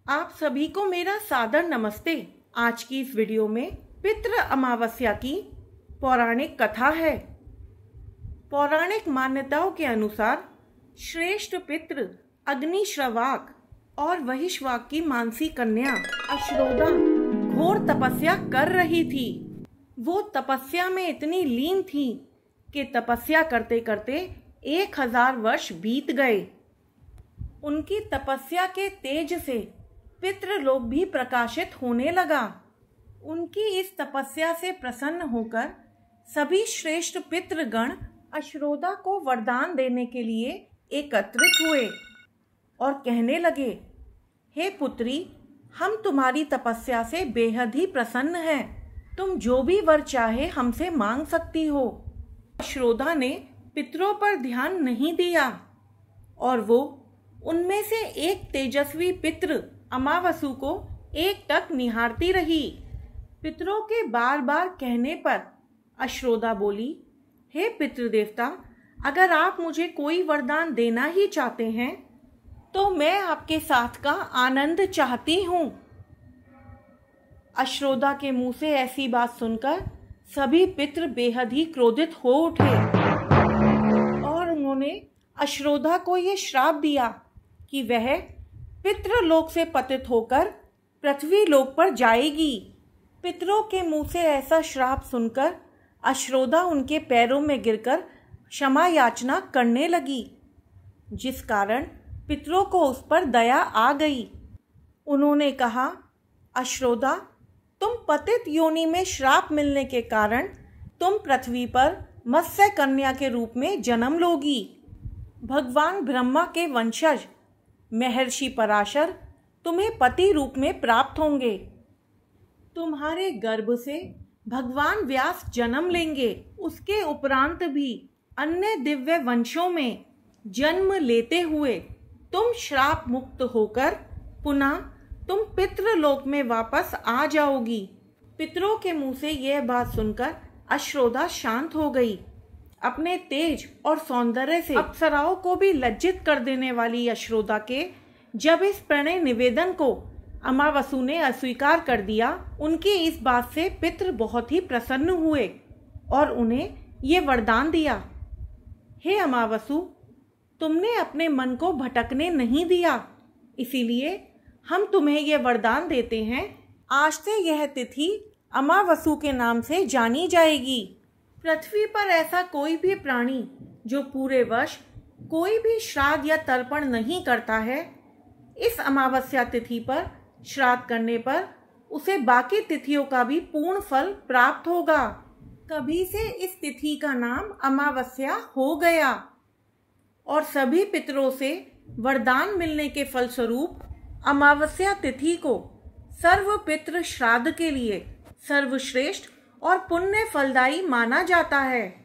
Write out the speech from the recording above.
आप सभी को मेरा सादर नमस्ते। आज की इस वीडियो में पितृ अमावस्या की पौराणिक कथा है। पौराणिक मान्यताओं के अनुसार श्रेष्ठ पितृ अग्निश्रवाक और वहिश्वाक की मानसी कन्या अश्रोदा घोर तपस्या कर रही थी। वो तपस्या में इतनी लीन थी कि तपस्या करते करते 1000 वर्ष बीत गए। उनकी तपस्या के तेज से पितृलोक भी प्रकाशित होने लगा। उनकी इस तपस्या से प्रसन्न होकर सभी श्रेष्ठ पितृगण अश्रोदा को वरदान देने के लिए एकत्रित हुए और कहने लगे, हे पुत्री, हम तुम्हारी तपस्या से बेहद ही प्रसन्न हैं। तुम जो भी वर चाहे हमसे मांग सकती हो। अश्रोदा ने पितरों पर ध्यान नहीं दिया और वो उनमें से एक तेजस्वी पितृ अमावसु को एकटक निहारती रही। पितरों के बार बार कहने पर अश्रोदा बोली, हे पितृदेवता, अगर आप मुझे कोई वरदान देना ही चाहते हैं तो मैं आपके साथ का आनंद चाहती हूँ। अश्रोदा के मुंह से ऐसी बात सुनकर सभी पितृ बेहद ही क्रोधित हो उठे और उन्होंने अश्रोदा को ये श्राप दिया कि वह पितृलोक से पतित होकर पृथ्वी लोक पर जाएगी। पितरों के मुंह से ऐसा श्राप सुनकर अश्रोदा उनके पैरों में गिरकर क्षमा याचना करने लगी, जिस कारण पितरों को उस पर दया आ गई। उन्होंने कहा, अश्रोदा, तुम पतित योनि में श्राप मिलने के कारण तुम पृथ्वी पर मत्स्य कन्या के रूप में जन्म लोगी। भगवान ब्रह्मा के वंशज महर्षि पराशर तुम्हें पति रूप में प्राप्त होंगे। तुम्हारे गर्भ से भगवान व्यास जन्म लेंगे। उसके उपरांत भी अन्य दिव्य वंशों में जन्म लेते हुए तुम श्राप मुक्त होकर पुनः तुम पितृलोक में वापस आ जाओगी। पितरों के मुंह से यह बात सुनकर अश्रोदा शांत हो गई। अपने तेज और सौंदर्य से अप्सराओं को भी लज्जित कर देने वाली अश्रोदा के जब इस प्रणय निवेदन को अमावसु ने अस्वीकार कर दिया, उनकी इस बात से पितृ बहुत ही प्रसन्न हुए और उन्हें ये वरदान दिया, हे अमावसु, तुमने अपने मन को भटकने नहीं दिया, इसीलिए हम तुम्हें यह वरदान देते हैं, आज से यह तिथि अमावसु के नाम से जानी जाएगी। पृथ्वी पर ऐसा कोई भी प्राणी जो पूरे वर्ष कोई भी श्राद्ध या तर्पण नहीं करता है, इस अमावस्या तिथि पर श्राद्ध करने पर उसे बाकी तिथियों का भी पूर्ण फल प्राप्त होगा। कभी से इस तिथि का नाम अमावस्या हो गया और सभी पितरों से वरदान मिलने के फलस्वरूप अमावस्या तिथि को सर्व पितृ श्राद्ध के लिए सर्वश्रेष्ठ और पुण्य फलदायी माना जाता है।